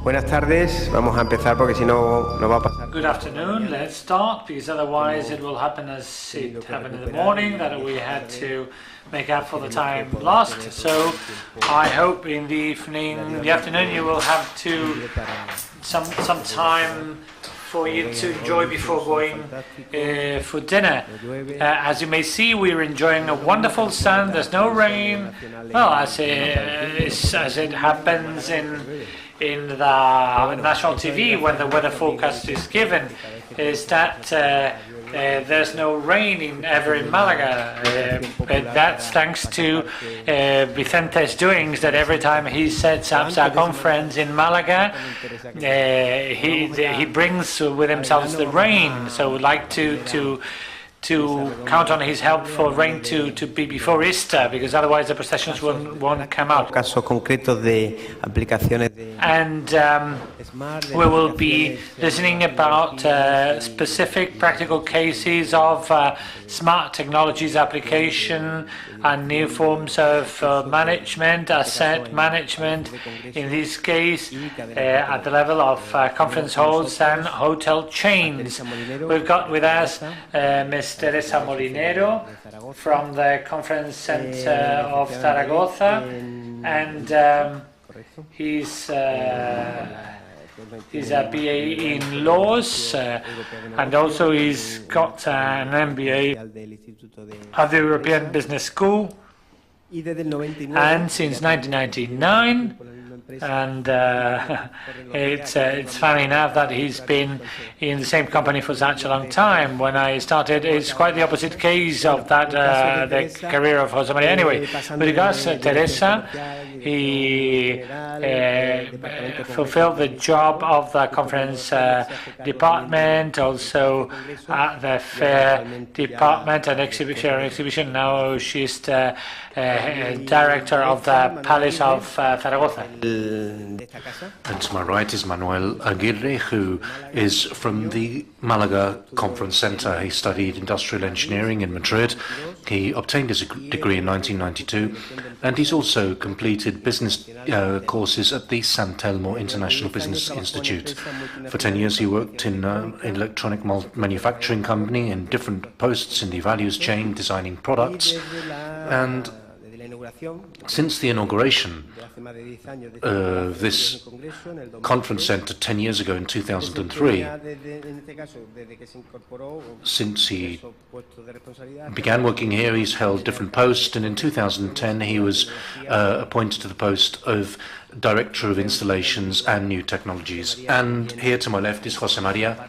Buenas tardes, vamos a empezar porque si no va a pasar. Good afternoon, let's start, because otherwise it will happen as it happened in the morning, that we had to make up for the time lost. So I hope in the afternoon you will have some time for you to enjoy before going for dinner. As you may see, we're enjoying a wonderful sun. There's no rain. Well, as it happens in the national TV when the weather forecast is given, is that there's no rain ever in Malaga. That's thanks to Vicente's doings, that every time he sets up a conference in Malaga, he brings with himself the rain. So we'd like to count on his help for rain to be before Easter, because otherwise the processions won't come out. Casos concretos de aplicaciones de. And we will be listening about specific practical cases of smart technologies application and new forms of management, asset management, in this case at the level of conference halls and hotel chains. We've got with us Ms. Teresa Molinero from the Conference Center of Zaragoza, and he's a BA in laws, and also he's got an MBA at the European Business School, and since 1999. And it's funny enough that he's been in the same company for such a long time. When I started, it's quite the opposite case of that the career of José María. Anyway, with regards to Teresa, he fulfilled the job of the conference department, also at the fair department and exhibition. Now she's the director of the Palace of Zaragoza. And to my right is Manuel Aguirre, who is from the Malaga Conference Center. He studied industrial engineering in Madrid. He obtained his degree in 1992, and he's also completed business courses at the San Telmo International Business Institute. For 10 years, he worked in an electronic manufacturing company in different posts in the values chain, designing products. And since the inauguration of this conference center 10 years ago in 2003, since he began working here, he's held different posts, and in 2010 he was appointed to the post of Director of Installations and New Technologies. And here to my left is José María,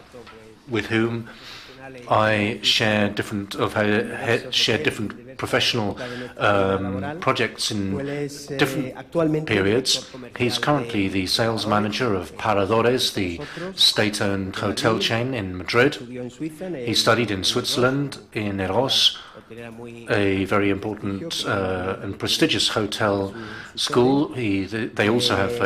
with whom I share different professional projects in different periods. He's currently the sales manager of Paradores, the state-owned hotel chain in Madrid. He studied in Switzerland, in Eros, a very important and prestigious hotel school. They also have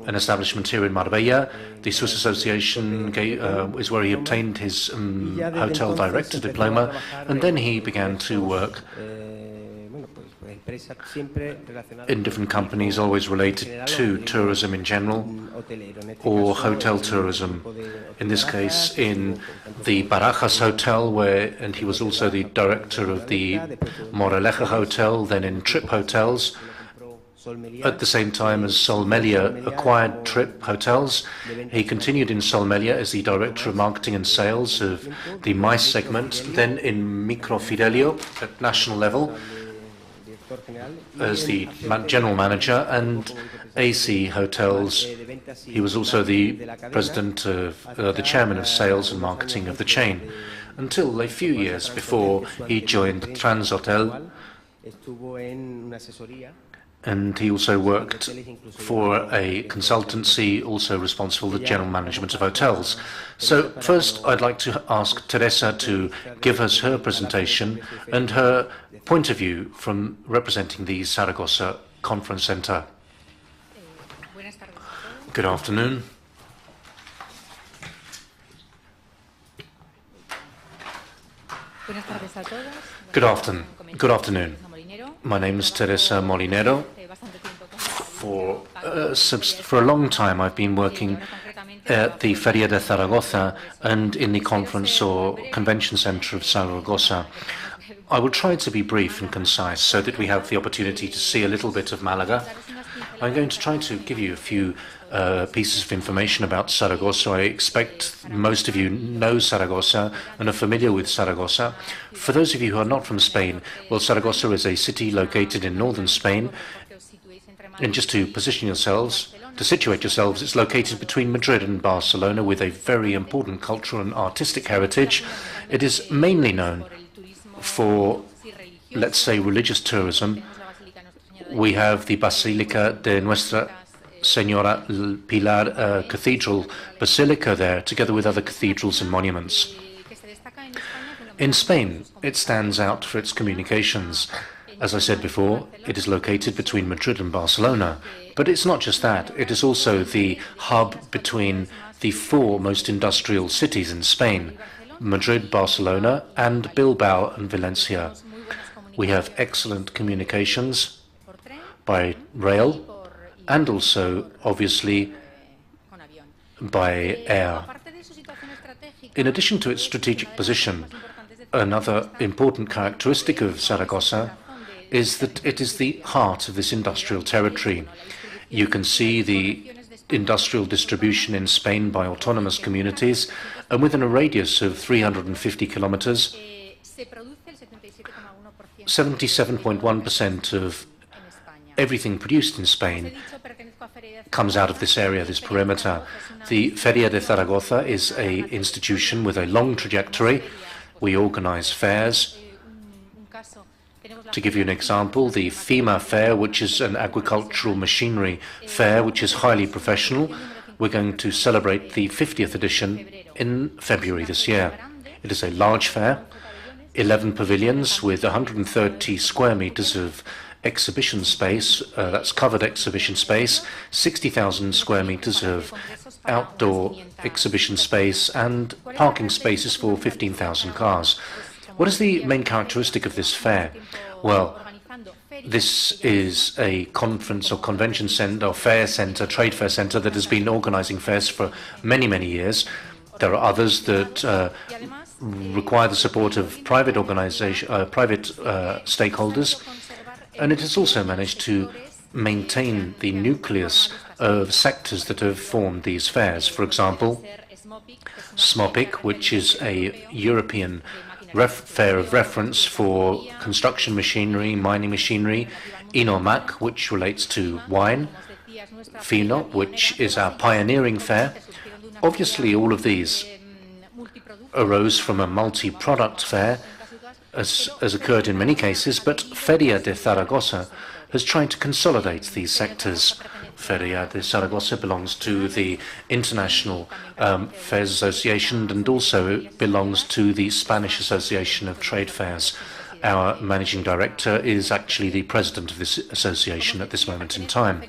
an establishment here in Marbella. The Swiss Association is where he obtained his hotel director diploma, and then he began to work in different companies, always related to tourism in general or hotel tourism. In this case, in the Barajas Hotel, and he was also the director of the Moraleja Hotel, then in Trip Hotels. At the same time as Solmelia acquired Trip Hotels, he continued in Solmelia as the Director of Marketing and Sales of the MICE segment, then in Microfidelio at national level as the General Manager, and AC Hotels. He was also the President of the Chairman of Sales and Marketing of the chain, until a few years before he joined Trans Hotel. And he also worked for a consultancy, also responsible for the general management of hotels. So first, I'd like to ask Teresa to give us her presentation and her point of view from representing the Zaragoza Conference Center. Good afternoon. Good afternoon. My name is Teresa Molinero. For a long time, I've been working at the Feria de Zaragoza and in the conference or convention center of Zaragoza. I will try to be brief and concise so that we have the opportunity to see a little bit of Malaga. I'm going to try to give you a few pieces of information about Zaragoza. I expect most of you know Zaragoza and are familiar with Zaragoza. For those of you who are not from Spain, well, Zaragoza is a city located in northern Spain. And just to position yourselves, to situate yourselves, it's located between Madrid and Barcelona with a very important cultural and artistic heritage. It is mainly known for, let's say, religious tourism. We have the Basilica de Nuestra Señora Pilar Cathedral Basilica there, together with other cathedrals and monuments. In Spain, it stands out for its communications. As I said before, it is located between Madrid and Barcelona. But it's not just that. It is also the hub between the four most industrial cities in Spain: Madrid, Barcelona, and Bilbao and Valencia. We have excellent communications by rail and also, obviously, by air. In addition to its strategic position, another important characteristic of Zaragoza is that it is the heart of this industrial territory. You can see the industrial distribution in Spain by autonomous communities, and within a radius of 350 kilometers, 77.1% of everything produced in Spain comes out of this area, this perimeter. The Feria de Zaragoza is an institution with a long trajectory. We organize fairs. To give you an example, the FYCMA fair, which is an agricultural machinery fair, which is highly professional. We're going to celebrate the 50th edition in February this year. It is a large fair, 11 pavilions with 130 square meters of exhibition space, that's covered exhibition space, 60,000 square meters of outdoor exhibition space, and parking spaces for 15,000 cars. What is the main characteristic of this fair? Well, this is a conference or convention center, or fair center, trade fair center that has been organizing fairs for many, many years. There are others that require the support of private stakeholders, and it has also managed to maintain the nucleus of sectors that have formed these fairs. For example, SMOPIC, which is a European fair of reference for construction machinery, mining machinery, INOMAC, which relates to wine, FINO, which is our pioneering fair. Obviously, all of these arose from a multi-product fair, as occurred in many cases, but Feria de Zaragoza has tried to consolidate these sectors. Feria de Zaragoza belongs to the International Fairs Association and also belongs to the Spanish Association of Trade Fairs. Our managing director is actually the president of this association at this moment in time.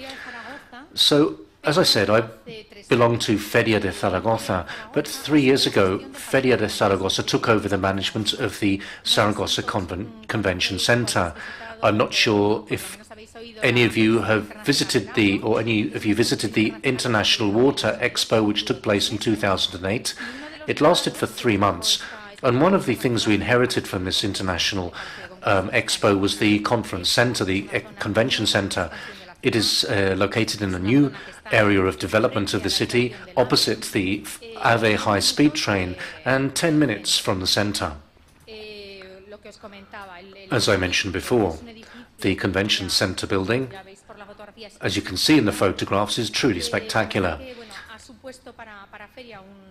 So, as I said, I belong to Feria de Zaragoza, but 3 years ago, Feria de Zaragoza took over the management of the Zaragoza Convention Center. I'm not sure if any of you have visited the International Water Expo, which took place in 2008. It lasted for 3 months, and one of the things we inherited from this International Expo was the conference center, the convention center. It is located in a new area of development of the city, opposite the AVE high-speed train, and 10 minutes from the center. As I mentioned before, the convention center building, as you can see in the photographs, is truly spectacular.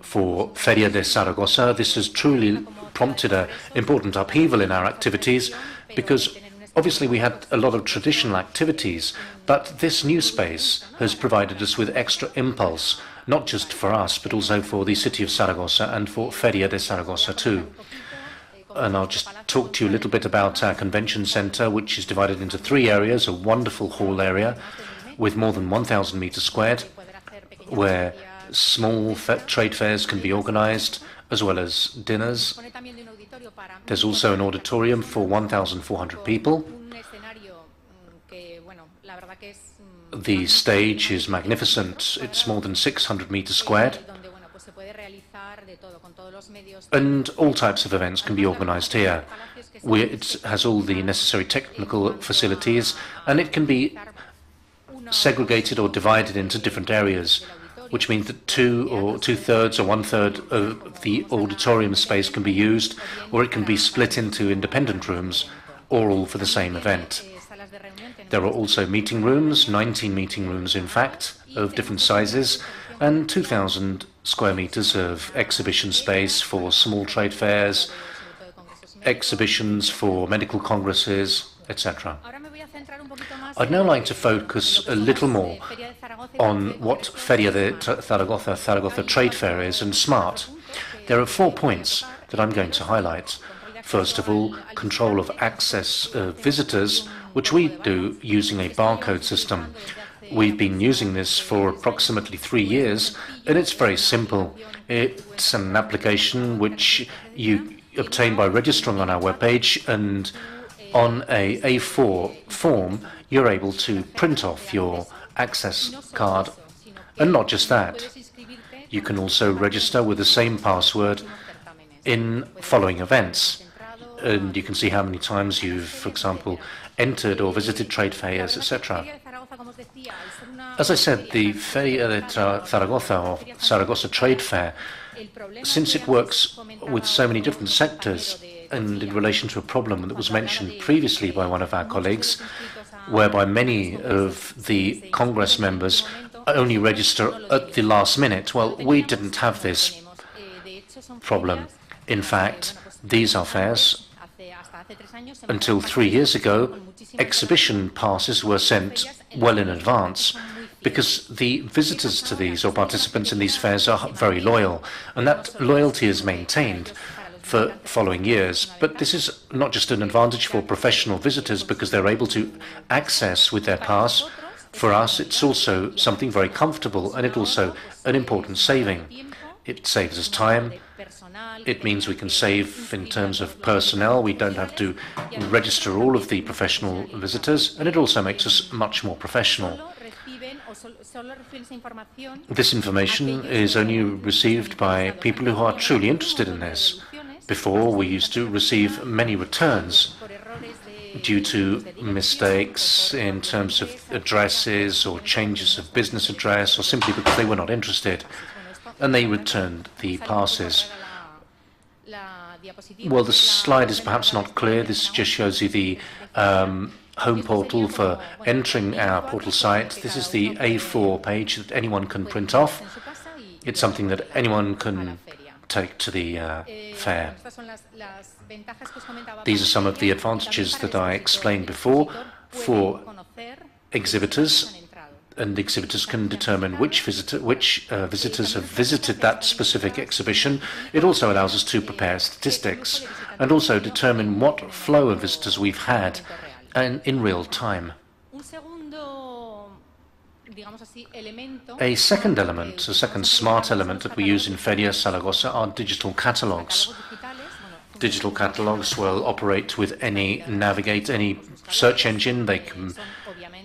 For Feria de Zaragoza, this has truly prompted an important upheaval in our activities, because obviously we had a lot of traditional activities, but this new space has provided us with extra impulse, not just for us, but also for the city of Zaragoza and for Feria de Zaragoza too. And I'll just talk to you a little bit about our convention center, which is divided into 3 areas: a wonderful hall area with more than 1,000 meters squared, where small trade fairs can be organized, as well as dinners. There's also an auditorium for 1,400 people. The stage is magnificent. It's more than 600 meters squared. And all types of events can be organized here. It has all the necessary technical facilities, and it can be segregated or divided into different areas, which means that two-thirds or one-third of the auditorium space can be used, or it can be split into independent rooms, or all for the same event. There are also meeting rooms, 19 meeting rooms in fact, of different sizes, and 2,000 square meters of exhibition space for small trade fairs, exhibitions for medical congresses, etc. I'd now like to focus a little more on what Feria de Zaragoza Trade Fair is and SMART. There are 4 points that I'm going to highlight. First of all, control of access of visitors, which we do using a barcode system. We've been using this for approximately 3 years, and it's very simple. It's an application which you obtain by registering on our webpage, and on a A4 form, you're able to print off your access card. And not just that, you can also register with the same password in following events. And you can see how many times you've, for example, entered or visited trade fairs, etc. As I said, the Feria de Zaragoza, or Zaragoza Trade Fair, since it works with so many different sectors, and in relation to a problem that was mentioned previously by one of our colleagues, whereby many of the Congress members only register at the last minute, well, we didn't have this problem. In fact, these are fairs. Until 3 years ago, exhibition passes were sent well in advance, because the visitors to these or participants in these fairs are very loyal, and that loyalty is maintained for following years. But this is not just an advantage for professional visitors because they're able to access with their pass. For us, it's also something very comfortable, and it's also an important saving. It saves us time. It means we can save in terms of personnel. We don't have to register all of the professional visitors, and it also makes us much more professional. This information is only received by people who are truly interested in this. Before, we used to receive many returns due to mistakes in terms of addresses or changes of business address, or simply because they were not interested, and they returned the passes. Well, the slide is perhaps not clear. This just shows you the home portal for entering our portal site. This is the A4 page that anyone can print off. It's something that anyone can take to the fair. These are some of the advantages that I explained before for exhibitors, and exhibitors can determine which visitors have visited that specific exhibition. It also allows us to prepare statistics and also determine what flow of visitors we've had and in real time. A second element, a second smart element that we use in Feria Zaragoza are digital catalogues. Digital catalogues will operate with any search engine. They can,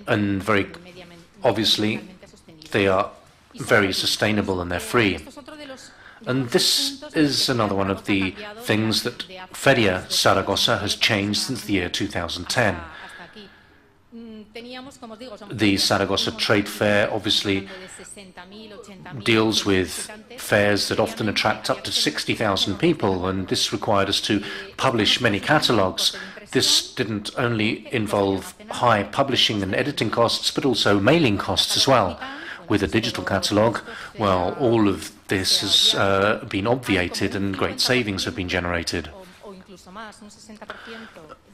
and very obviously, they are very sustainable and they're free. And this is another one of the things that Feria Zaragoza has changed since the year 2010. The Zaragoza Trade Fair obviously deals with fairs that often attract up to 60,000 people, and this required us to publish many catalogues. This didn't only involve high publishing and editing costs, but also mailing costs as well. With a digital catalogue, well, all of this has been obviated and great savings have been generated.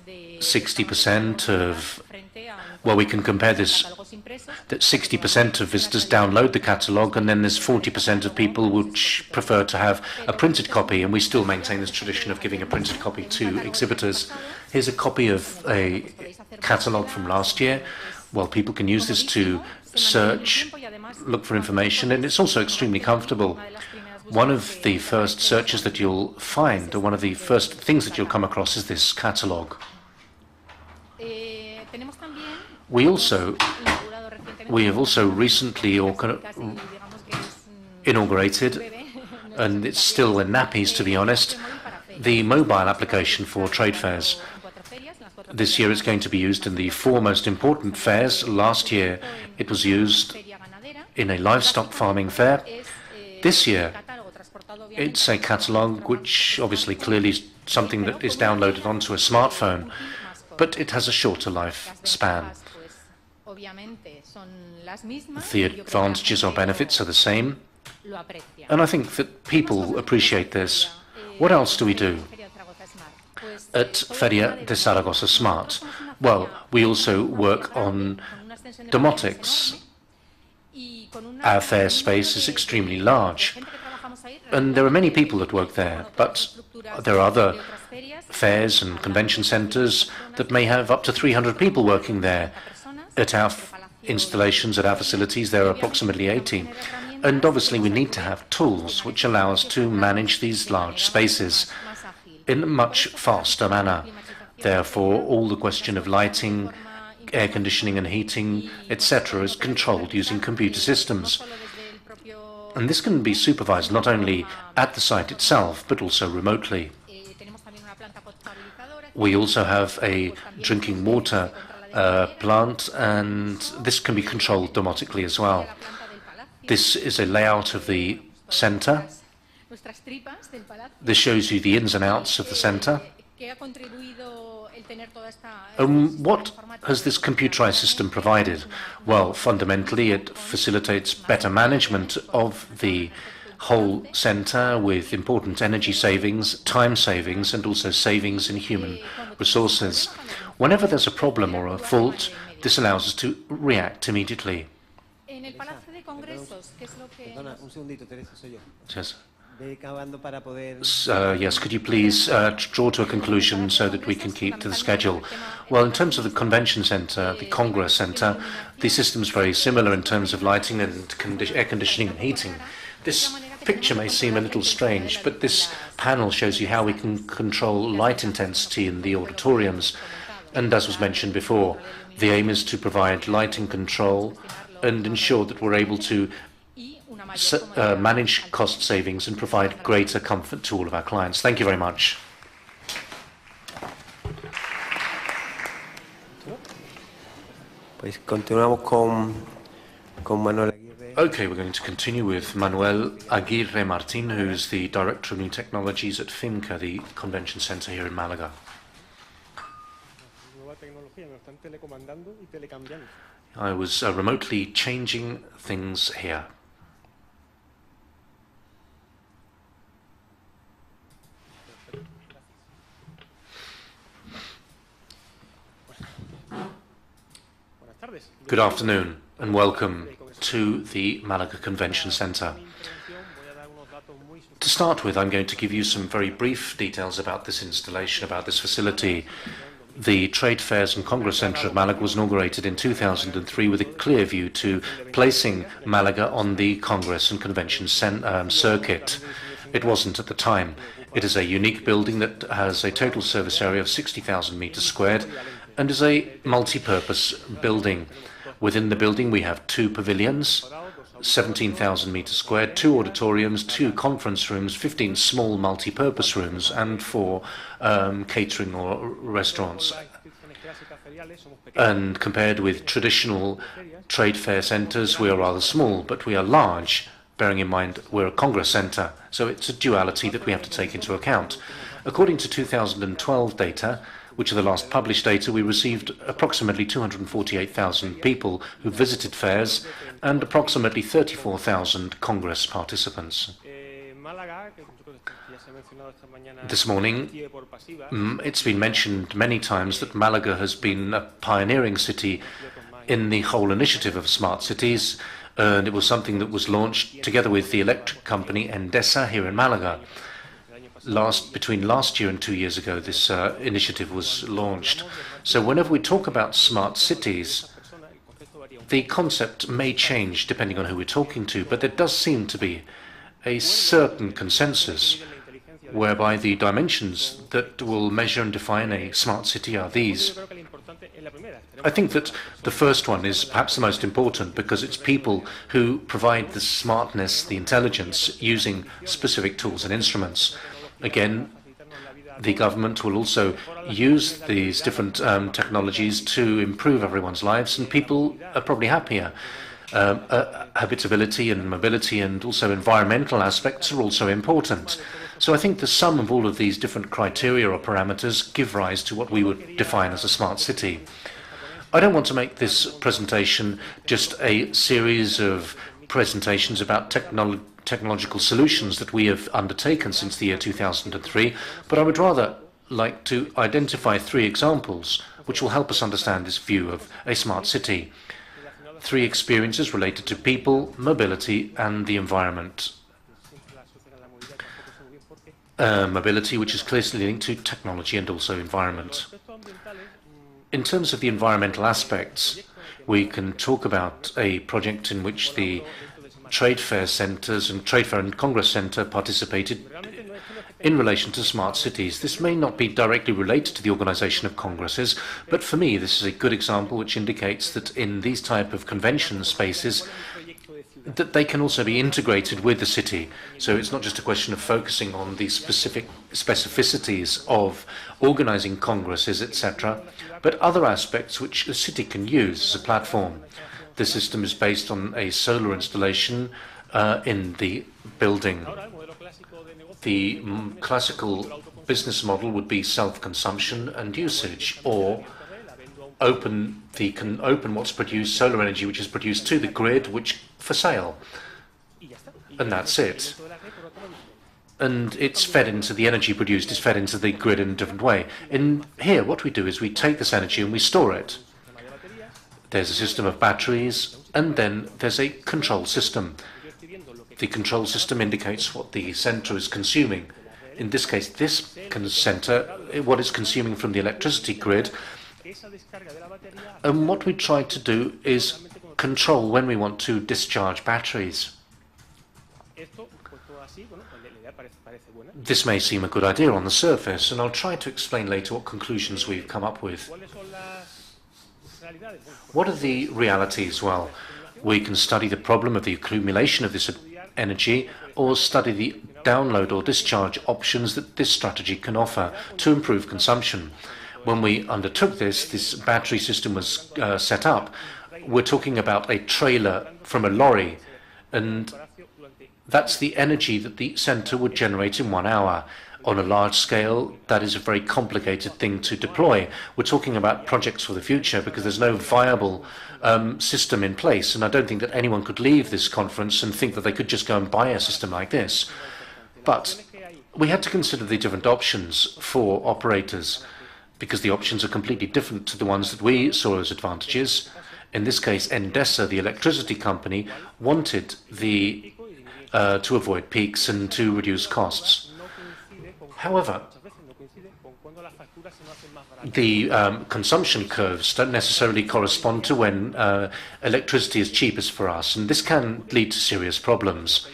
60% of, well, we can compare this, that 60% of visitors download the catalogue, and then there's 40% of people which prefer to have a printed copy, and we still maintain this tradition of giving a printed copy to exhibitors. Here's a copy of a catalogue from last year. Well, people can use this to search, look for information, and it's also extremely comfortable. One of the first searches that you'll find, or one of the first things that you'll come across, is this catalogue. We also We have also recently inaugurated, and it's still in nappies to be honest, the mobile application for trade fairs. This year it's going to be used in the 4 most important fairs. Last year it was used in a livestock farming fair. This year it's a catalogue which obviously clearly is something that is downloaded onto a smartphone, but it has a shorter lifespan. The advantages or benefits are the same, and I think that people appreciate this. What else do we do at Feria de Zaragoza Smart? Well, we also work on domotics. Our fair space is extremely large, and there are many people that work there, but there are other fairs and convention centres that may have up to 300 people working there. At our installations, at our facilities, there are approximately 80. And obviously we need to have tools which allow us to manage these large spaces in a much faster manner. Therefore, all the question of lighting, air conditioning and heating, etc. is controlled using computer systems. And this can be supervised not only at the site itself, but also remotely. We also have a drinking water plant, and this can be controlled domotically as well. This is a layout of the centre. This shows you the ins and outs of the centre. What has this computerized system provided? Well, fundamentally, it facilitates better management of the whole centre with important energy savings, time savings, and also savings in human resources. Whenever there's a problem or a fault, this allows us to react immediately. Yes. Yes, could you please draw to a conclusion so that we can keep to the schedule? Well, in terms of the convention centre, the Congress centre, the system's very similar in terms of lighting and air conditioning and heating. This picture may seem a little strange, but this panel shows you how we can control light intensity in the auditoriums. And as was mentioned before, the aim is to provide lighting control and ensure that we're able to manage cost savings and provide greater comfort to all of our clients. Thank you very much. Okay, we're going to continue with Manuel Aguirre Martín, who's the Director of New Technologies at FYCMA, the Convention Centre here in Malaga. I was remotely changing things here. Good afternoon and welcome to the Malaga Convention Centre. To start with, I'm going to give you some very brief details about this installation, about this facility. The Trade Fairs and Congress Centre of Malaga was inaugurated in 2003 with a clear view to placing Malaga on the Congress and Convention circuit. It wasn't at the time. It is a unique building that has a total service area of 60,000 meters squared and is a multi-purpose building. Within the building we have 2 pavilions, 17,000 meters squared, 2 auditoriums, 2 conference rooms, 15 small multi-purpose rooms, and 4 catering or restaurants. And compared with traditional trade fair centres, we are rather small, but we are large, bearing in mind we're a Congress centre, so it's a duality that we have to take into account. According to 2012 data, which are the last published data, we received approximately 248,000 people who visited fairs and approximately 34,000 Congress participants. This morning, it's been mentioned many times that Malaga has been a pioneering city in the whole initiative of smart cities, and it was something that was launched together with the electric company Endesa here in Malaga. Between last year and 2 years ago, this initiative was launched. So whenever we talk about smart cities, the concept may change depending on who we're talking to, but there does seem to be a certain consensus whereby the dimensions that will measure and define a smart city are these. I think that the first one is perhaps the most important because it's people who provide the smartness, the intelligence, using specific tools and instruments. Again, the government will also use these different technologies to improve everyone's lives, and people are probably happier. Habitability and mobility and also environmental aspects are also important. So I think the sum of all of these different criteria or parameters give rise to what we would define as a smart city. I don't want to make this presentation just a series of presentations about technological solutions that we have undertaken since the year 2003, but I would rather like to identify 3 examples which will help us understand this view of a smart city. 3 experiences related to people, mobility, and the environment. Mobility, which is closely linked to technology and also environment. In terms of the environmental aspects, we can talk about a project in which the trade fair centres and trade fair and congress centre participated in relation to smart cities. This may not be directly related to the organisation of congresses, but for me this is a good example which indicates that in these type of convention spaces that they can also be integrated with the city. So it's not just a question of focusing on the specific specificities of organising congresses, etc., but other aspects which the city can use as a platform. The system is based on a solar installation in the building. The classical business model would be self-consumption and usage, or open what's produced, solar energy which is produced to the grid, which for sale, and that's it. And it's fed into the energy produced is fed into the grid in a different way. In here, what we do is we take this energy and we store it. There's a system of batteries, and then there's a control system. The control system indicates what the centre is consuming. In this case, this centre, what it's consuming from the electricity grid. And what we try to do is control when we want to discharge batteries. This may seem a good idea on the surface, and I'll try to explain later what conclusions we've come up with. What are the realities? Well, we can study the problem of the accumulation of this energy, or study the download or discharge options that this strategy can offer to improve consumption. When we undertook this battery system was set up. We're talking about a trailer from a lorry, and that's the energy that the centre would generate in 1 hour. On a large scale, that is a very complicated thing to deploy. We're talking about projects for the future because there's no viable system in place, and I don't think that anyone could leave this conference and think that they could just go and buy a system like this. But we had to consider the different options for operators, because the options are completely different to the ones that we saw as advantages. In this case, Endesa, the electricity company, wanted to avoid peaks and to reduce costs. However, the consumption curves don't necessarily correspond to when electricity is cheapest for us, and this can lead to serious problems.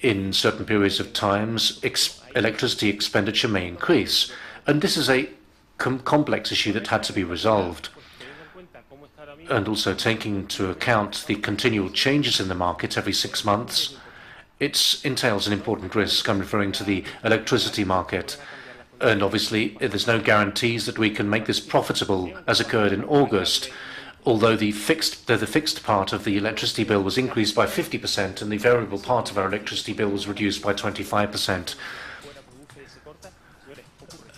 In certain periods of times, electricity expenditure may increase, and this is a complex issue that had to be resolved. And also taking into account the continual changes in the market every 6 months, it entails an important risk. I'm referring to the electricity market. And obviously, there's no guarantees that we can make this profitable as occurred in August, although the fixed part of the electricity bill was increased by 50% and the variable part of our electricity bill was reduced by 25%.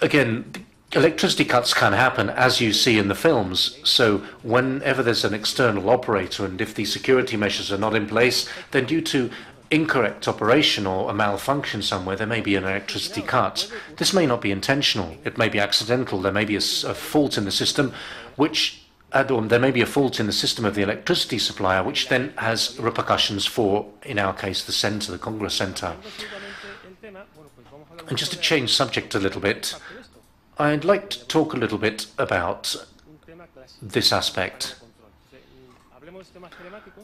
Again, electricity cuts can happen, as you see in the films. So whenever there's an external operator, and if the security measures are not in place, then due to incorrect operation or a malfunction somewhere, there may be an electricity cut. This may not be intentional. It may be accidental. There may be a fault in the system, there may be a fault in the system of the electricity supplier, which then has repercussions for, in our case, the centre, the Congress Centre. And just to change subject a little bit, I'd like to talk a little bit about this aspect.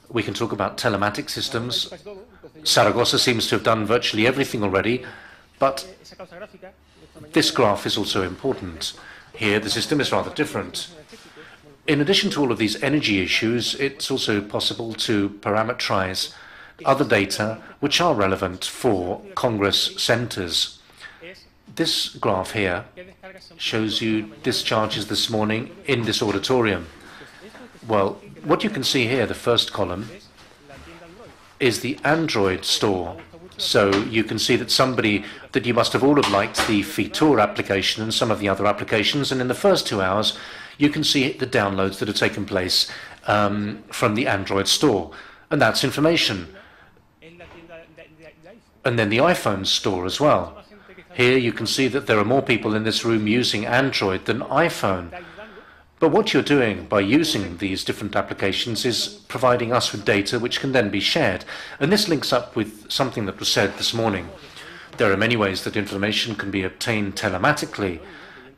We can talk about telematic systems. Zaragoza seems to have done virtually everything already. But this graph is also important. Here, the system is rather different. In addition to all of these energy issues, it's also possible to parameterize other data which are relevant for Congress centers. This graph here shows you discharges this morning in this auditorium. Well, what you can see here, the first column, is the Android store. So you can see that you must have all have liked the Fitur application and some of the other applications, and in the first 2 hours you can see the downloads that have taken place from the Android store, and that's information. And then the iPhone store as well. Here you can see that there are more people in this room using Android than iPhone. But what you're doing by using these different applications is providing us with data which can then be shared. And this links up with something that was said this morning. There are many ways that information can be obtained telematically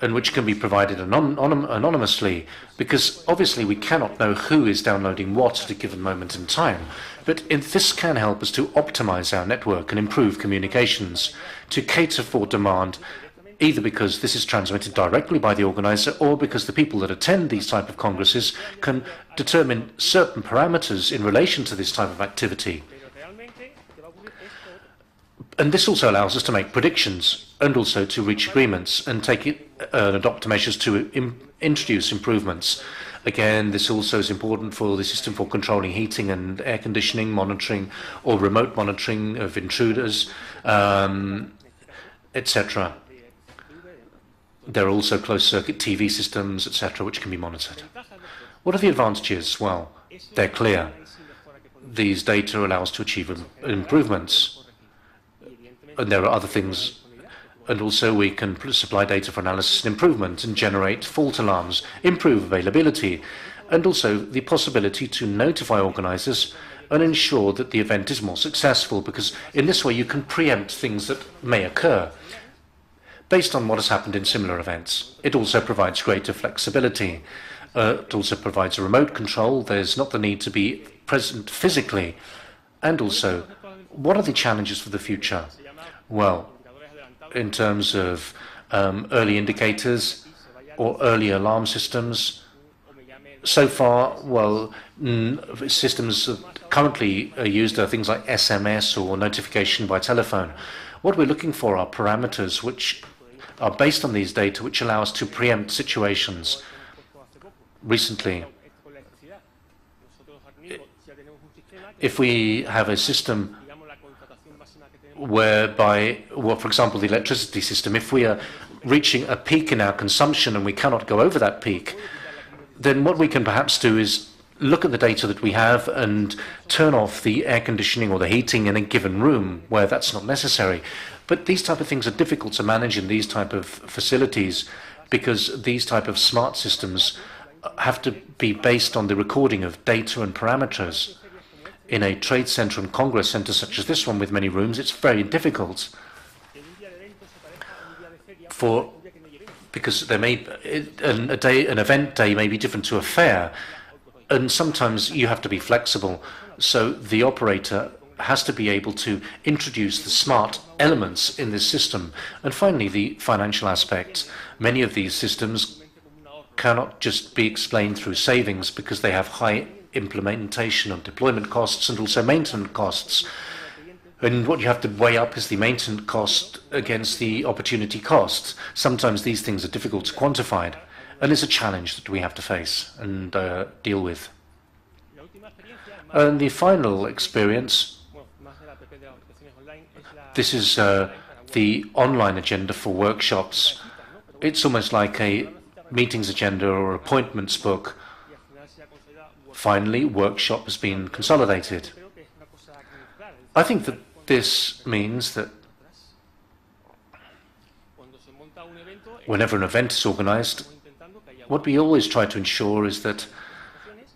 and which can be provided anonymously, because obviously we cannot know who is downloading what at a given moment in time. But this can help us to optimize our network and improve communications, to cater for demand, either because this is transmitted directly by the organizer or because the people that attend these type of congresses can determine certain parameters in relation to this type of activity. And this also allows us to make predictions and also to reach agreements and adopt measures to introduce improvements. Again, this also is important for the system for controlling heating and air conditioning, monitoring or remote monitoring of intruders, etc. There are also closed-circuit TV systems, etc., which can be monitored. What are the advantages? Well, they're clear. These data allow us to achieve improvements. And there are other things. And also we can supply data for analysis and improvement and generate fault alarms, improve availability, and also the possibility to notify organizers and ensure that the event is more successful, because in this way you can preempt things that may occur based on what has happened in similar events. It also provides greater flexibility. It also provides a remote control. There's not the need to be present physically. And also, what are the challenges for the future? Well, in terms of early indicators or early alarm systems, so far, well, systems that currently are used are things like SMS or notification by telephone. What we're looking for are parameters which are based on these data, which allow us to preempt situations. Recently, if we have a system whereby, well, for example, the electricity system, if we are reaching a peak in our consumption and we cannot go over that peak, then what we can perhaps do is look at the data that we have and turn off the air conditioning or the heating in a given room where that's not necessary. But these type of things are difficult to manage in these type of facilities, because these type of smart systems have to be based on the recording of data and parameters. In a trade center and congress center such as this one with many rooms, it's very difficult because there may an event day may be different to a fair, and sometimes you have to be flexible. So the operator has to be able to introduce the smart elements in this system. And finally, the financial aspect. Many of these systems cannot just be explained through savings, because they have high implementation and deployment costs and also maintenance costs. And what you have to weigh up is the maintenance cost against the opportunity cost. Sometimes these things are difficult to quantify, and it's a challenge that we have to face and deal with. And the final experience, this is the online agenda for workshops. It's almost like a meetings agenda or appointments book. Finally, workshop has been consolidated. I think that this means that whenever an event is organized, what we always try to ensure is that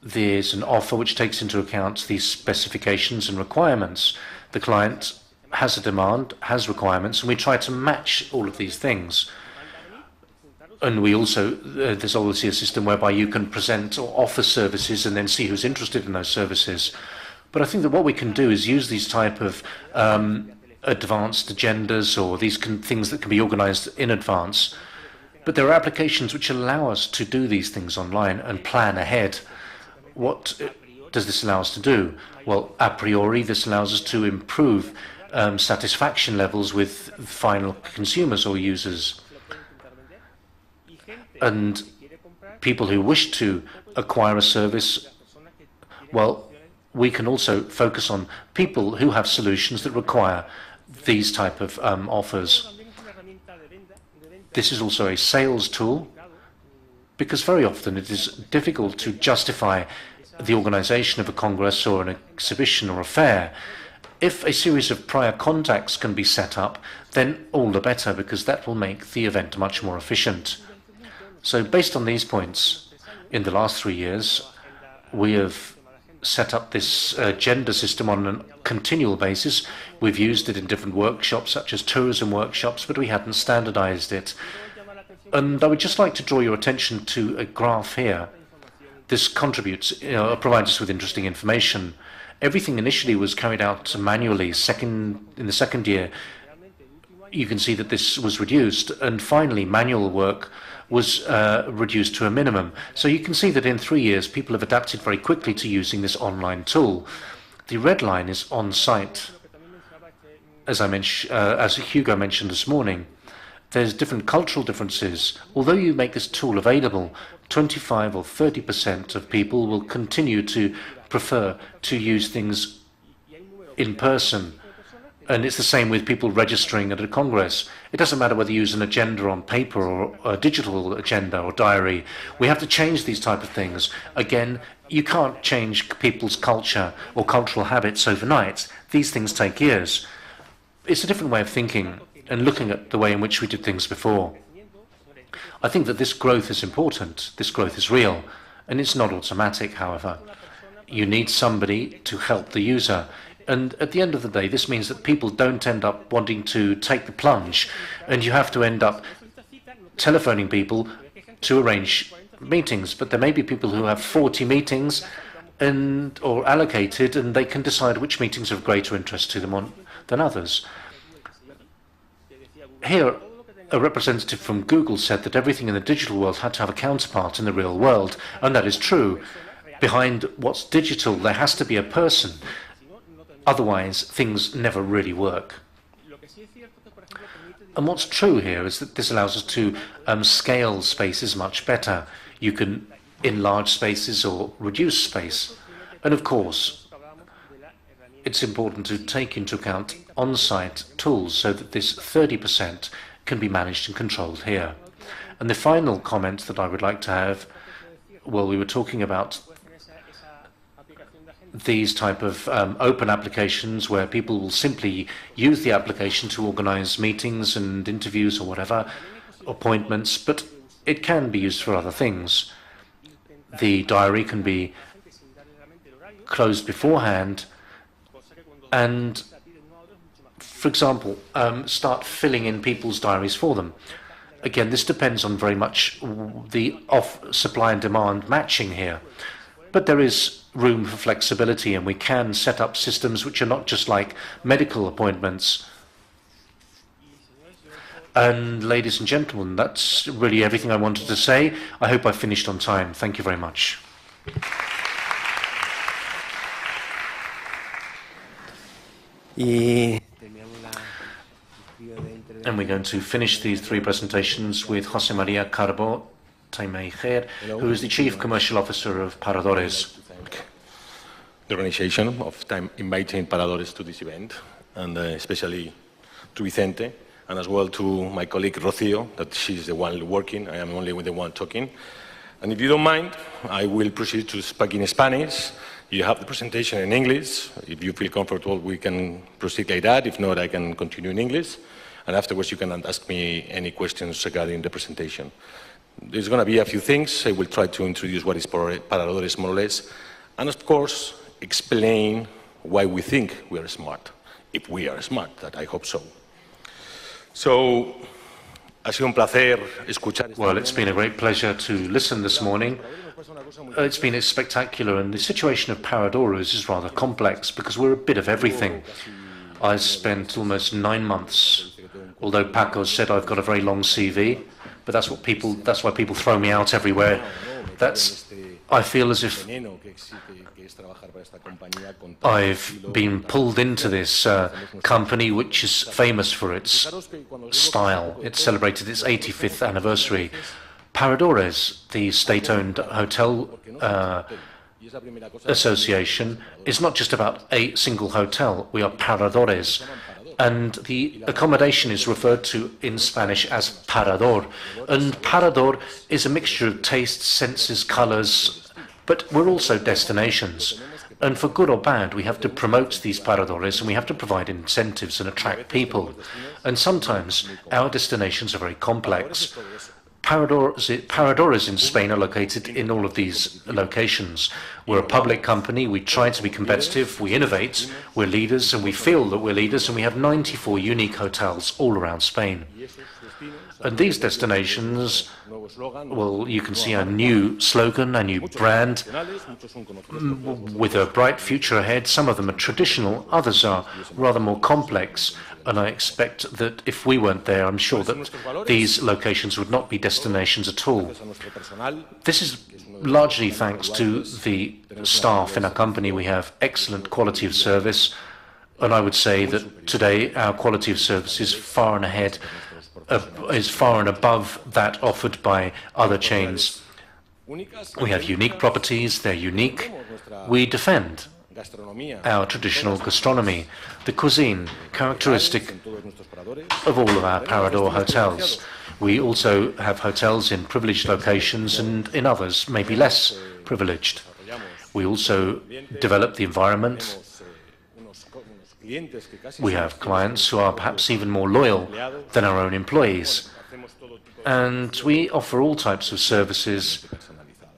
there's an offer which takes into account these specifications and requirements. The client has a demand, has requirements, and we try to match all of these things. And we also, there's obviously a system whereby you can present or offer services and then see who's interested in those services. But I think that what we can do is use these type of advanced agendas or these things that can be organized in advance. But there are applications which allow us to do these things online and plan ahead. What does this allow us to do? Well, a priori, this allows us to improve satisfaction levels with final consumers or users. And people who wish to acquire a service, well, we can also focus on people who have solutions that require these type of offers. This is also a sales tool, because very often it is difficult to justify the organization of a congress or an exhibition or a fair. If a series of prior contacts can be set up, then all the better, because that will make the event much more efficient. So based on these points, in the last 3 years, we have set up this agenda system on a continual basis. We've used it in different workshops, such as tourism workshops, but we hadn't standardized it. And I would just like to draw your attention to a graph here. This contributes, provides us with interesting information. Everything initially was carried out manually. In the second year, you can see that this was reduced, and finally manual work was reduced to a minimum. So you can see that in 3 years, people have adapted very quickly to using this online tool. The red line is on-site. As Hugo mentioned this morning, there's different cultural differences. Although you make this tool available, 25 or 30% of people will continue to prefer to use things in person. And it's the same with people registering at a congress. It doesn't matter whether you use an agenda on paper or a digital agenda or diary. We have to change these type of things. Again, you can't change people's culture or cultural habits overnight. These things take years. It's a different way of thinking and looking at the way in which we did things before. I think that this growth is important. This growth is real. And it's not automatic, however. You need somebody to help the user. And at the end of the day, this means that people don't end up wanting to take the plunge, and you have to end up telephoning people to arrange meetings. But there may be people who have 40 meetings or allocated, and they can decide which meetings are of greater interest to them than others. Here, a representative from Google said that everything in the digital world had to have a counterpart in the real world, and that is true. Behind what's digital, there has to be a person. Otherwise, things never really work. And what's true here is that this allows us to scale spaces much better. You can enlarge spaces or reduce space. And of course, it's important to take into account on-site tools so that this 30% can be managed and controlled here. And the final comment that I would like to have, well, we were talking about these type of open applications where people will simply use the application to organize meetings and interviews or whatever, appointments, but it can be used for other things. The diary can be closed beforehand and, for example, start filling in people's diaries for them. Again, this depends on very much the supply and demand matching here. But there is room for flexibility, and we can set up systems which are not just like medical appointments. And ladies and gentlemen, that's really everything I wanted to say. I hope I finished on time. Thank you very much. And we're going to finish these 3 presentations with José María Carbó, Tiemeijer, who is the Chief Commercial Officer of Paradores. The organization of inviting Paradores to this event, and especially to Vicente, and as well to my colleague Rocío, that she's the one working, I am only the one talking. And if you don't mind, I will proceed to speak in Spanish. You have the presentation in English. If you feel comfortable, we can proceed like that. If not, I can continue in English. And afterwards, you can ask me any questions regarding the presentation. There's going to be a few things. I will try to introduce what is Paradores more or less, and of course, explain why we think we are smart, if we are smart, that I hope so. So, ha sido un placer escuchar. Well, it's been a great pleasure to listen this morning. It's been spectacular, and the situation of Paradores is rather complex because we're a bit of everything. I spent almost 9 months, although Paco said I've got a very long CV, but that's why people throw me out everywhere. I feel as if I've been pulled into this company which is famous for its style. It celebrated its 85th anniversary. Paradores, the state-owned hotel association, is not just about a single hotel. We are Paradores. And the accommodation is referred to in Spanish as Parador. And Parador is a mixture of tastes, senses, colors, but we're also destinations. And for good or bad, we have to promote these Paradores and we have to provide incentives and attract people. And sometimes our destinations are very complex. Paradores in Spain are located in all of these locations. We're a public company, we try to be competitive, we innovate, we're leaders, and we feel that we're leaders, and we have 94 unique hotels all around Spain. And these destinations, well, you can see our new slogan, our new brand, with a bright future ahead. Some of them are traditional, others are rather more complex. And I expect that if we weren't there, I'm sure that these locations would not be destinations at all. This is largely thanks to the staff in our company. We have excellent quality of service, and I would say that today our quality of service is far and above that offered by other chains. We have unique properties, they're unique. We defend our traditional gastronomy, the cuisine characteristic of all of our Parador hotels. We also have hotels in privileged locations and in others maybe less privileged. We also develop the environment. We have clients who are perhaps even more loyal than our own employees. And we offer all types of services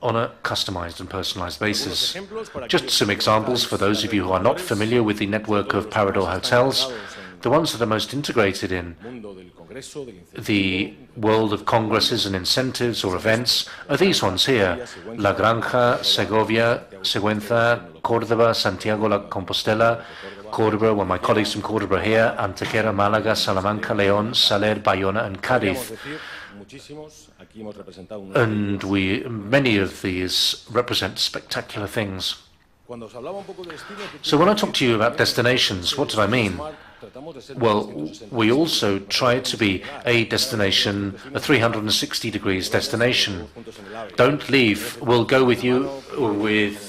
on a customized and personalized basis. Just some examples for those of you who are not familiar with the network of Parador hotels. The ones that are most integrated in the world of congresses and incentives or events are these ones here: La Granja, Segovia, Sigüenza, Córdoba, Santiago la Compostela, Córdoba, well, my colleagues from Córdoba here, Antequera, Malaga, Salamanca, León, Saler, Bayona, and Cádiz. And many of these represent spectacular things. So when I talk to you about destinations, what did I mean? Well, we also try to be a destination, a 360 degrees destination. Don't leave. We'll go with you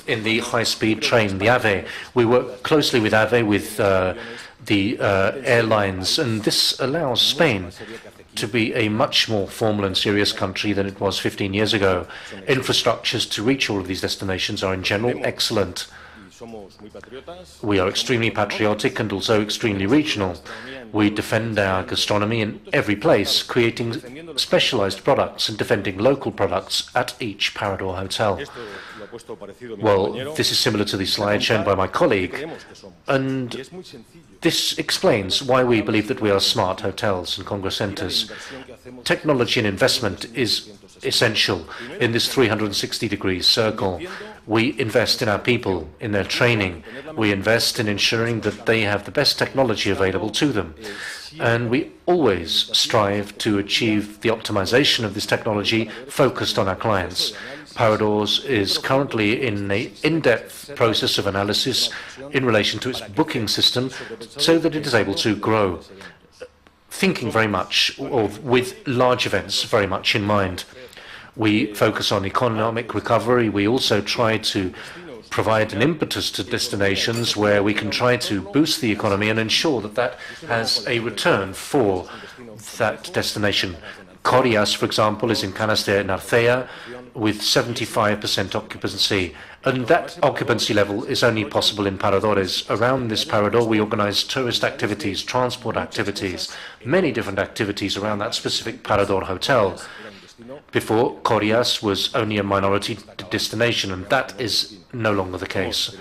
in the high-speed train, the AVE. We work closely with AVE, with the airlines, and this allows Spain to be a much more formal and serious country than it was 15 years ago. Infrastructures to reach all of these destinations are in general excellent. We are extremely patriotic and also extremely regional. We defend our gastronomy in every place, creating specialized products and defending local products at each Parador hotel. Well, this is similar to the slide shown by my colleague, and this explains why we believe that we are smart hotels and congress centers. Technology and investment is essential in this 360 degrees circle. We invest in our people, in their training. We invest in ensuring that they have the best technology available to them. And we always strive to achieve the optimization of this technology focused on our clients. Paradors is currently in an in-depth process of analysis in relation to its booking system so that it is able to grow, thinking very much with large events very much in mind. We focus on economic recovery. We also try to provide an impetus to destinations where we can try to boost the economy and ensure that that has a return for that destination. Corias, for example, is in Canaster and Arcea with 75% occupancy, and that occupancy level is only possible in Paradores. Around this Parador, we organize tourist activities, transport activities, many different activities around that specific Parador hotel. Before, Corias was only a minority destination, and that is no longer the case.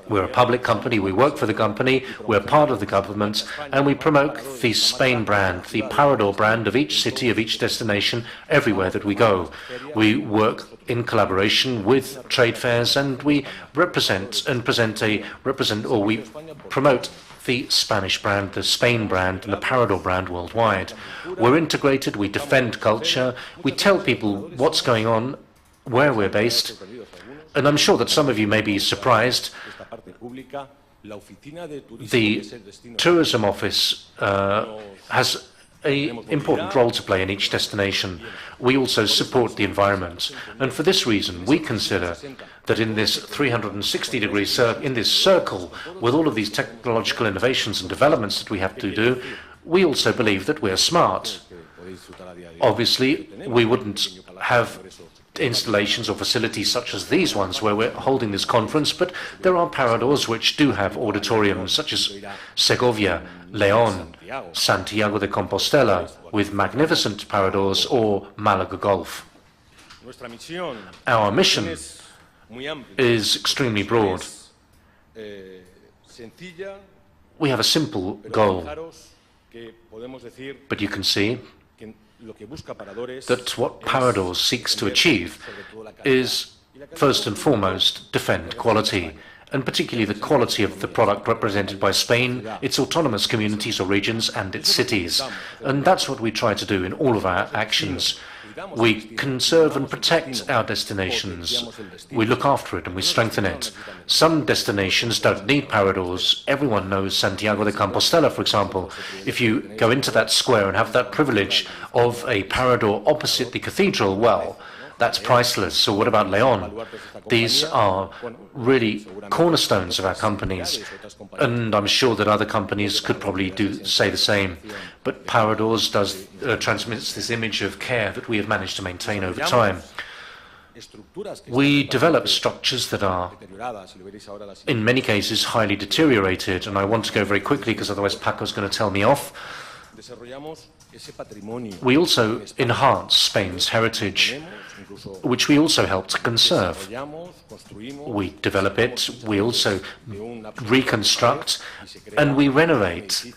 We're a public company, we work for the company, we're part of the government, and we promote the Spain brand, the Parador brand of each city, of each destination, everywhere that we go. We work in collaboration with trade fairs, and we promote the Spanish brand, the Spain brand, and the Parador brand worldwide. We're integrated, we defend culture, we tell people what's going on, where we're based, and I'm sure that some of you may be surprised. The tourism office has an important role to play in each destination. We also support the environment, and for this reason we consider that in this 360-degree in this circle, with all of these technological innovations and developments that we have to do, we also believe that we're smart. Obviously, we wouldn't have installations or facilities such as these ones where we're holding this conference, but there are paradors which do have auditoriums such as Segovia, León, Santiago de Compostela, with magnificent paradors, or Malaga Golf. Our mission is extremely broad. We have a simple goal, but you can see that what Paradores seeks to achieve is, first and foremost, defend quality, and particularly the quality of the product represented by Spain, its autonomous communities or regions, and its cities. And that's what we try to do in all of our actions. We conserve and protect our destinations. We look after it and we strengthen it. Some destinations don't need paradors. Everyone knows Santiago de Compostela, for example. If you go into that square and have that privilege of a parador opposite the cathedral, well, that's priceless. So what about León? These are really cornerstones of our companies, and I'm sure that other companies could probably say the same. But Paradores transmits this image of care that we have managed to maintain over time. We develop structures that are, in many cases, highly deteriorated, and I want to go very quickly because otherwise Paco's going to tell me off. We also enhance Spain's heritage, which we also help to conserve. We develop it, we also reconstruct, and we renovate.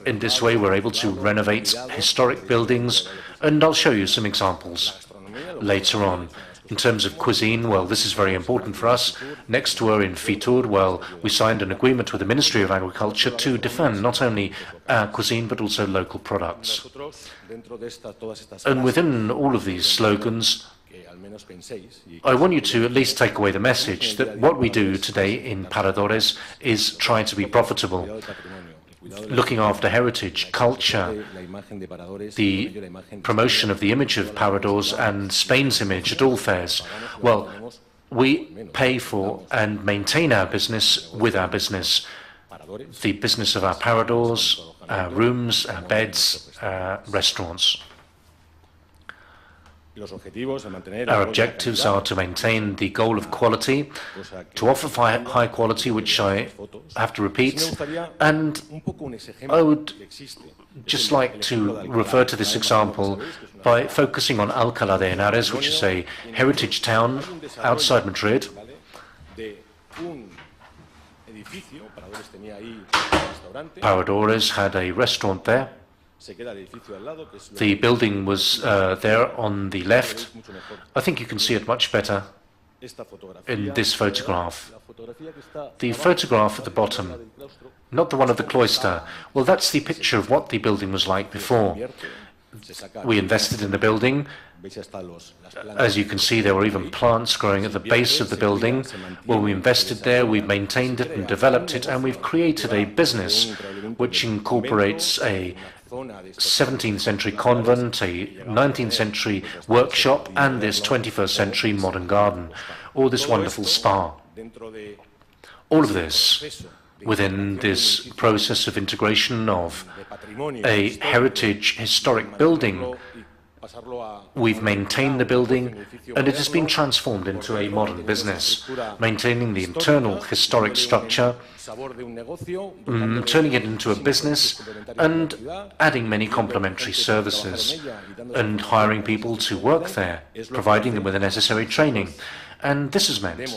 In this way, we're able to renovate historic buildings, and I'll show you some examples later on. In terms of cuisine, well, this is very important for us. Next to her in Fitur, well, we signed an agreement with the Ministry of Agriculture to defend not only our cuisine, but also local products. And within all of these slogans, I want you to at least take away the message that what we do today in Paradores is try to be profitable, looking after heritage, culture, the promotion of the image of Paradores and Spain's image at all fairs. Well, we pay for and maintain our business with our business, the business of our Paradores, our rooms, our beds, our restaurants. Our objectives are to maintain the goal of quality, to offer high quality, which I have to repeat, and I would just like to refer to this example by focusing on Alcalá de Henares, which is a heritage town outside Madrid. Paradores had a restaurant there. The building was there on the left. I think you can see it much better in this photograph. The photograph at the bottom, not the one of the cloister, well, that's the picture of what the building was like before. We invested in the building. As you can see, there were even plants growing at the base of the building. Well, we invested there, we've maintained it and developed it, and we've created a business which incorporates a 17th century convent, a 19th century workshop, and this 21st century modern garden, or this wonderful spa. All of this within this process of integration of a heritage historic building. We've maintained the building, and it has been transformed into a modern business, maintaining the internal historic structure, turning it into a business, and adding many complementary services, and hiring people to work there, providing them with the necessary training. And this has meant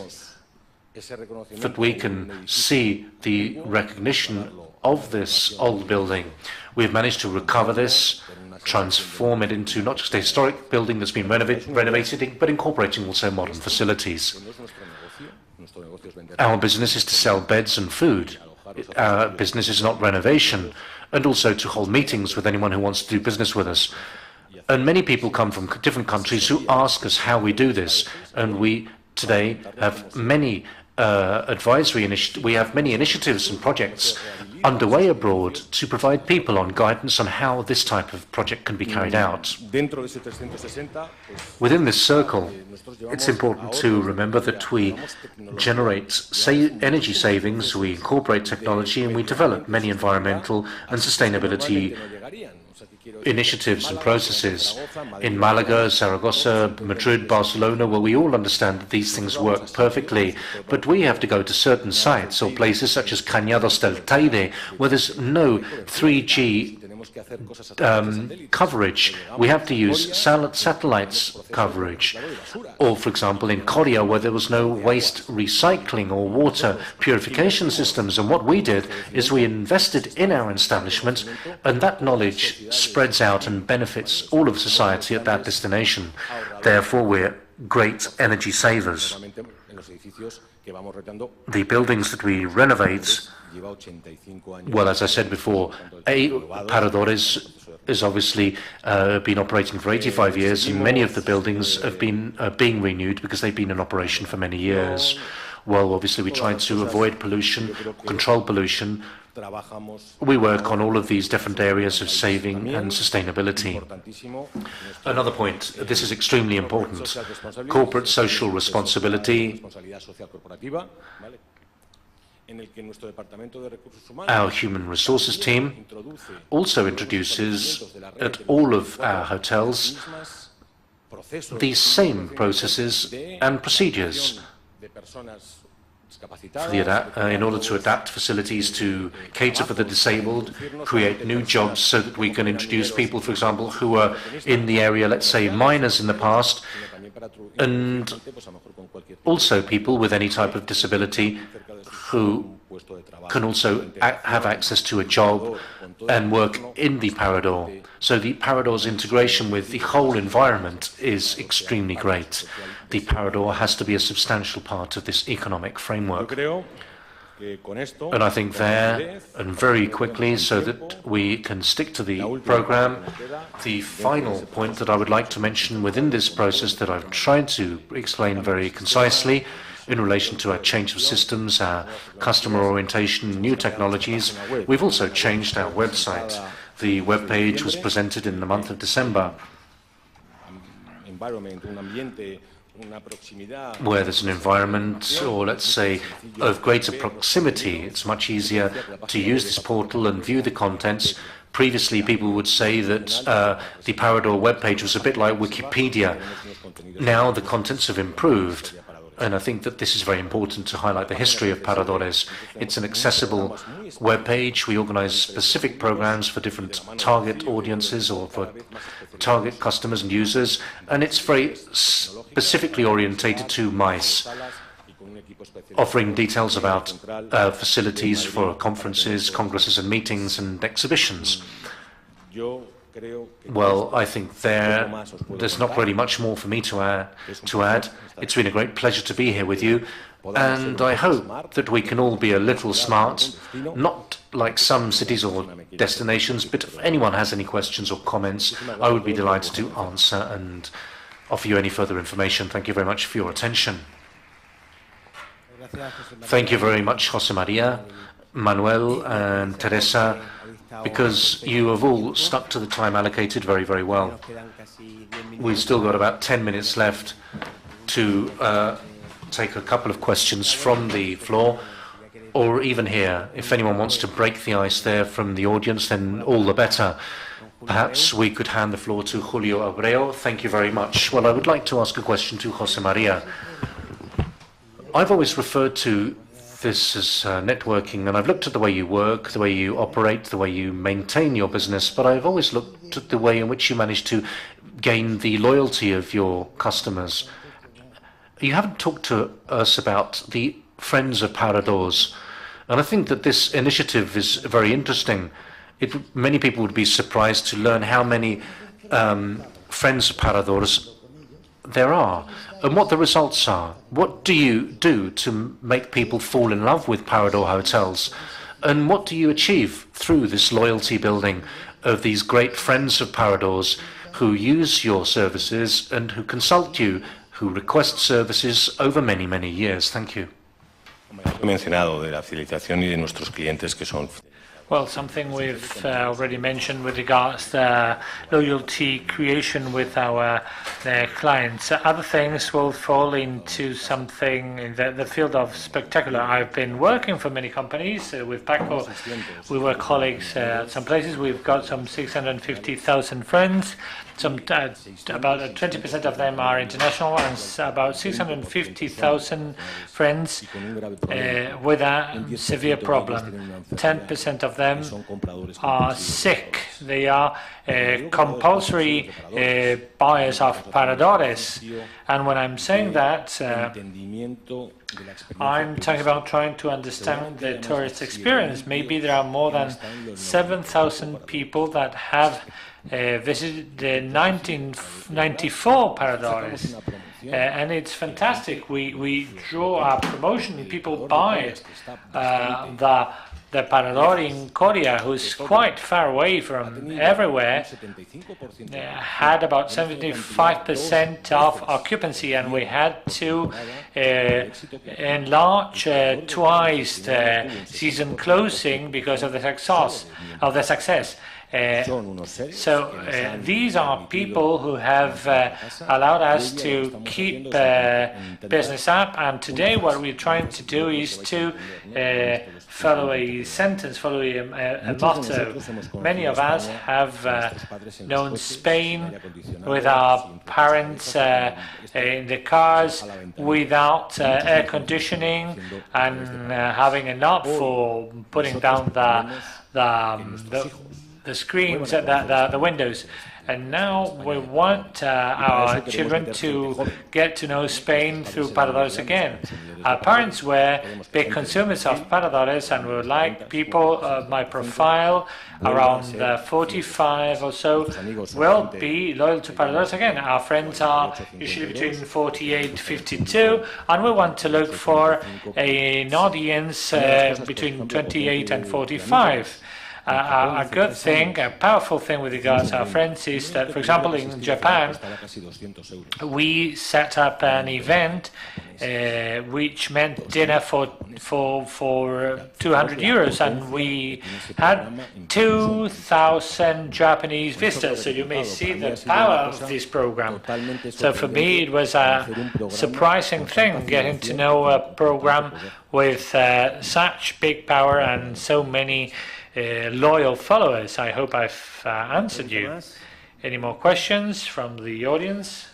that we can see the recognition of this old building. We've managed to recover this, transform it into not just a historic building that's been renovated, but incorporating also modern facilities. Our business is to sell beds and food Our business is not renovation, and also to hold meetings with anyone who wants to do business with us. And many people come from different countries who ask us how we do this, and we today have many we have many initiatives and projects underway abroad to provide people on guidance on how this type of project can be carried out. Within this circle, it's important to remember that we generate energy savings, we incorporate technology, and we develop many environmental and sustainability initiatives and processes in Malaga, Zaragoza, Madrid, Barcelona, where we all understand that these things work perfectly. But we have to go to certain sites or places such as Cañados del Teide, where there's no 3G coverage. We have to use satellites coverage. Or, for example, in Coria, where there was no waste recycling or water purification systems. And what we did is we invested in our establishment, and that knowledge spreads out and benefits all of society at that destination. Therefore, we're great energy savers. The buildings that we renovate, well, as I said before, Paradores has obviously been operating for 85 years, and many of the buildings have been being renewed because they've been in operation for many years. Well, obviously, we try to avoid pollution, control pollution. We work on all of these different areas of saving and sustainability. Another point, this is extremely important, corporate social responsibility. Our human resources team also introduces at all of our hotels these same processes and procedures in order to adapt facilities to cater for the disabled, create new jobs so that we can introduce people, for example, who are in the area, let's say, miners in the past, and also people with any type of disability who can also have access to a job and work in the Parador. So the Parador's integration with the whole environment is extremely great. The Parador has to be a substantial part of this economic framework. And I think there, and very quickly, so that we can stick to the program, the final point that I would like to mention within this process that I've tried to explain very concisely in relation to our change of systems, our customer orientation, new technologies, we've also changed our website. The web page was presented in the month of December, where there's an environment, or let's say, of greater proximity. It's much easier to use this portal and view the contents. Previously, people would say that the Parador webpage was a bit like Wikipedia. Now the contents have improved. And I think that this is very important to highlight the history of Paradores. It's an accessible webpage. We organize specific programs for different target audiences or for target customers and users. And it's very specifically orientated to mice, offering details about facilities for conferences, congresses and meetings and exhibitions. Well, I think there's not really much more for me to add. It's been a great pleasure to be here with you, and I hope that we can all be a little smart, not like some cities or destinations, but if anyone has any questions or comments, I would be delighted to answer and offer you any further information. Thank you very much for your attention. Thank you very much, José María, Manuel and Teresa, because you have all stuck to the time allocated very, very well. We've still got about 10 minutes left to take a couple of questions from the floor, or even here. If anyone wants to break the ice there from the audience, then all the better. Perhaps we could hand the floor to Julio Abreu. Thank you very much. Well, I would like to ask a question to José María. I've always referred to this as networking, and I've looked at the way you work, the way you operate, the way you maintain your business, but I've always looked at the way in which you manage to gain the loyalty of your customers. You haven't talked to us about the Friends of Paradores, and I think that this initiative is very interesting. Many people would be surprised to learn how many Friends of Paradores there are, and what the results are. What do you do to make people fall in love with Parador hotels? And what do you achieve through this loyalty building of these great friends of Paradores who use your services and who consult you, who request services over many, many years? Thank you. He mencionado de la fidelización y de nuestros clientes que son. Well, something we've already mentioned with regards to loyalty creation with our clients. Other things will fall into something in the field of spectacular. I've been working for many companies. With PACO, we were colleagues at some places. We've got some 650,000 friends. About 20% of them are international, and about 650,000 friends with a severe problem. 10% of them are sick. They are compulsory buyers of Paradores. And when I'm saying that, I'm talking about trying to understand the tourist experience. Maybe there are more than 7,000 people that have visited the 1994 Paradores. And it's fantastic. We draw our promotion. People buy the Parador in Coria, who's quite far away from everywhere, had about 75% of occupancy, and we had to enlarge twice the season closing because of the success. So these are people who have allowed us to keep business up, and today what we're trying to do is to follow a sentence, follow a motto. Many of us have known Spain with our parents in the cars without air conditioning and having a knob for putting down the screens at the windows. And now we want our children to get to know Spain through Paradores again. Our parents were big consumers of Paradores, and we would like people of my profile, around 45 or so, will be loyal to Paradores again. Our friends are usually between 48 and 52, and we want to look for an audience between 28 and 45. A good thing, a powerful thing with regards to our friends is that, for example, in Japan, we set up an event which meant dinner for 200 euros, and we had 2,000 Japanese visitors. So you may see the power of this program. So for me, it was a surprising thing getting to know a program with such big power and so many loyal followers. I hope I've answered you. Any more questions from the audience?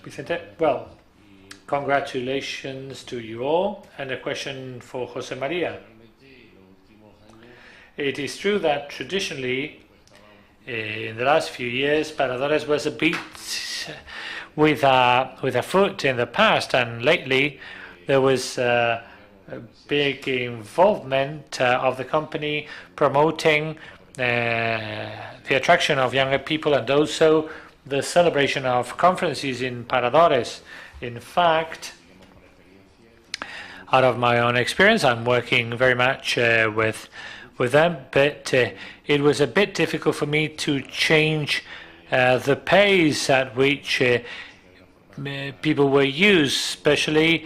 Vicente? Well, congratulations to you all. And a question for Jose Maria. It is true that traditionally, in the last few years, Paradores was a bit with a foot in the past, and lately there was a big involvement of the company promoting the attraction of younger people and also the celebration of conferences in Paradores. In fact, out of my own experience, I'm working very much with them, but it was a bit difficult for me to change the pace at which people were used, especially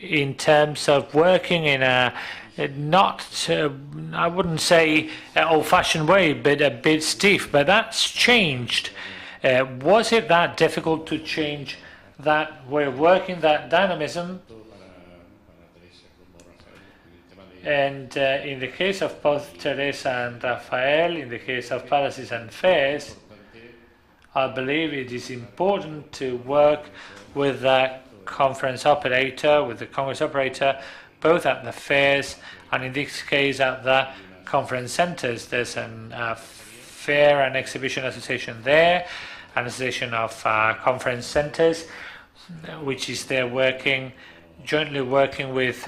in terms of working in a not, I wouldn't say old-fashioned way, but a bit stiff. But that's changed. Was it that difficult to change that way of working, that dynamism? And in the case of both Teresa and Rafael, in the case of palaces and fairs, I believe it is important to work with the conference operator, with the Congress operator, both at the fairs and in this case at the conference centers. There's a fair and exhibition association there, an association of conference centers, which is there jointly working with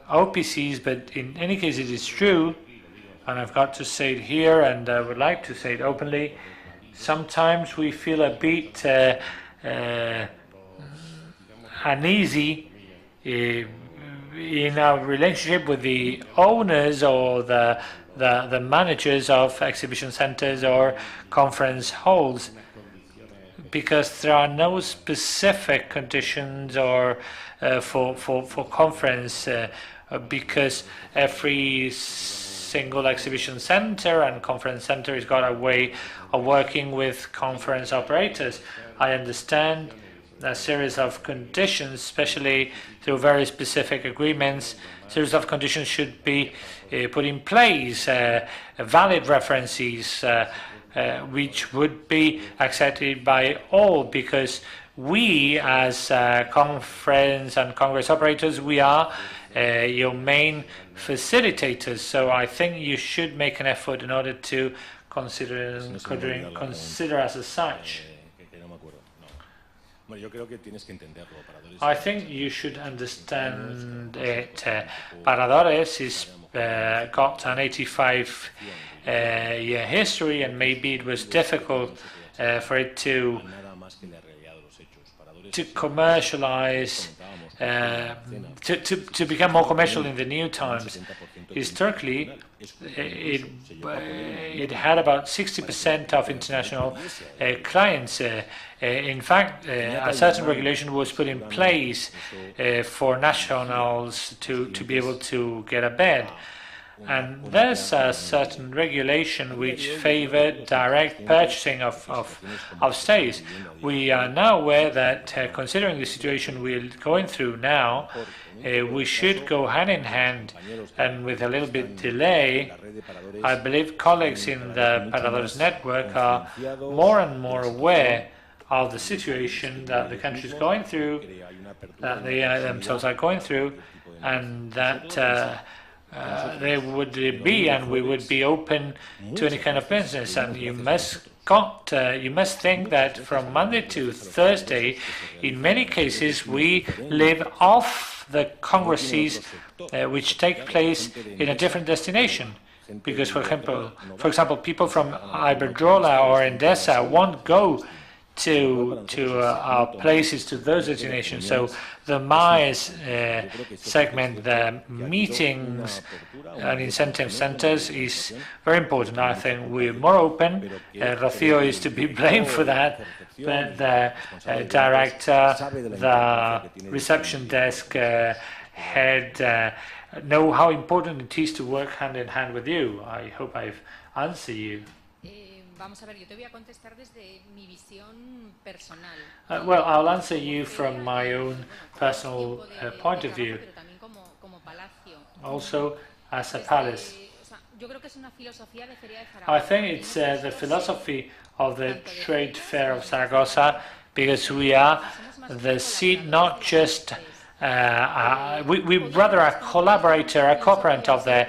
OPCs, but in any case it is true, and I've got to say it here and I would like to say it openly, uneasy in our relationship with the owners or the managers of exhibition centers or conference halls, because there are no specific conditions or for conference, because every single exhibition center and conference center has got a way of working with conference operators. I understand a series of conditions, especially through very specific agreements. A series of conditions should be put in place, valid references, which would be accepted by all, because we, as conference and congress operators, we are your main facilitators. So I think you should make an effort in order to consider us as such. I think you should understand it. Paradores is got an 85-year history, and maybe it was difficult for it to commercialize, to become more commercial in the new times. Historically, it had about 60% of international clients. In fact, a certain regulation was put in place for nationals to be able to get a bed. And there's a certain regulation which favored direct purchasing of stays. We are now aware that, considering the situation we're going through now, we should go hand in hand, and with a little bit delay. I believe colleagues in the Paradores network are more and more aware of the situation that the country is going through, that they themselves are going through, and that they would be, and we would be open to any kind of business. And you must think that from Monday to Thursday, in many cases, we live off the congresses which take place in a different destination. Because, for example, people from Iberdrola or Endesa won't go to our places, to those destinations. So the MICE segment, the meetings and incentive centers, is very important. I think we're more open. Rocío is to be blamed for that, but the director, the reception desk head know how important it is to work hand in hand with you. I hope I've answered you. Well, I'll answer you from my own personal point of view, also as a palace. I think it's the philosophy of the trade fair of Zaragoza, because we are the seat, not just we rather a collaborator, a cooperant of the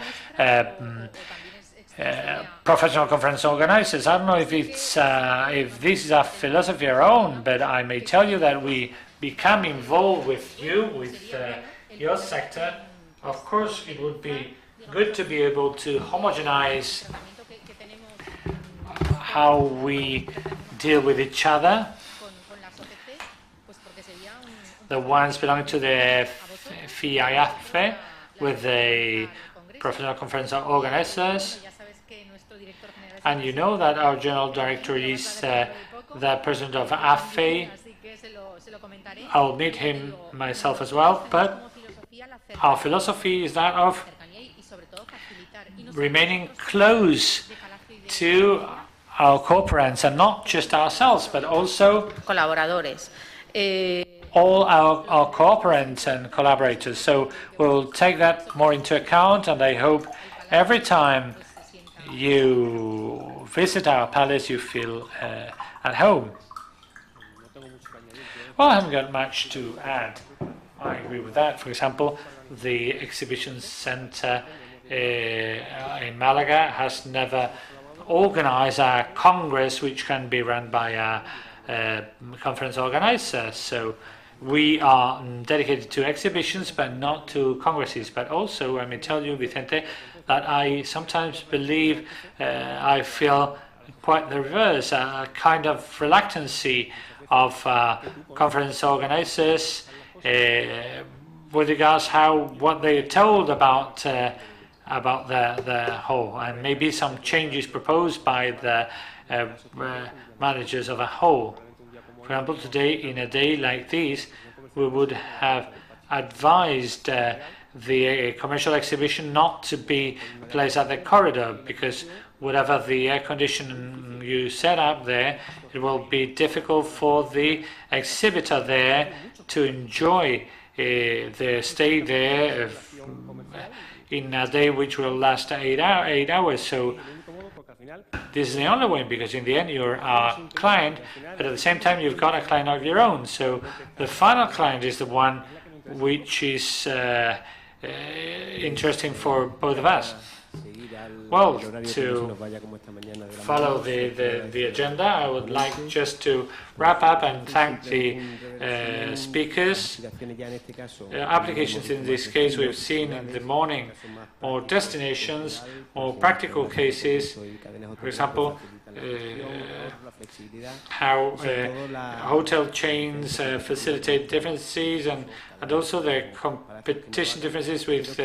professional conference organizers. I don't know if it's if this is a philosophy of our own, but I may tell you that we become involved with you, with your sector. Of course, it would be good to be able to homogenize how we deal with each other. The ones belonging to the FYCMA with the professional conference organizers. And you know that our general director is the president of AFE. I'll meet him myself as well, but our philosophy is that of remaining close to our cooperants, and not just ourselves, but also colaboradores. All our cooperants and collaborators. So we'll take that more into account, and I hope every time you visit our palace you feel at home. Well, I haven't got much to add. I agree with that. For example, the exhibition center in Malaga has never organized a congress which can be run by a conference organizer. So we are dedicated to exhibitions, but not to congresses. But also, I may tell you, Vicente, that I sometimes believe, I feel quite the reverse, a kind of reluctancy of conference organizers with regards what they are told about the whole, and maybe some changes proposed by the managers of a whole. For example, today, in a day like this, we would have advised the commercial exhibition not to be placed at the corridor, because whatever the air conditioning you set up there, it will be difficult for the exhibitor there to enjoy their stay there in a day which will last 8 hours. So this is the only way, because in the end you're a client, but at the same time you've got a client of your own. So the final client is the one which is interesting for both of us. Well, to follow the agenda, I would like just to wrap up and thank the speakers. Applications in this case we've seen in the morning, more destinations, more practical cases, for example, how hotel chains facilitate differences, and also the competition differences with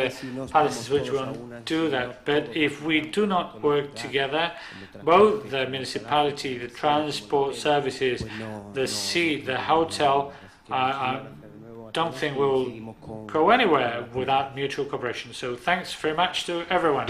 palaces which won't do that. But if we do not work together, both the municipality, the transport services, the sea, the hotel, I don't think we'll go anywhere without mutual cooperation. So thanks very much to everyone.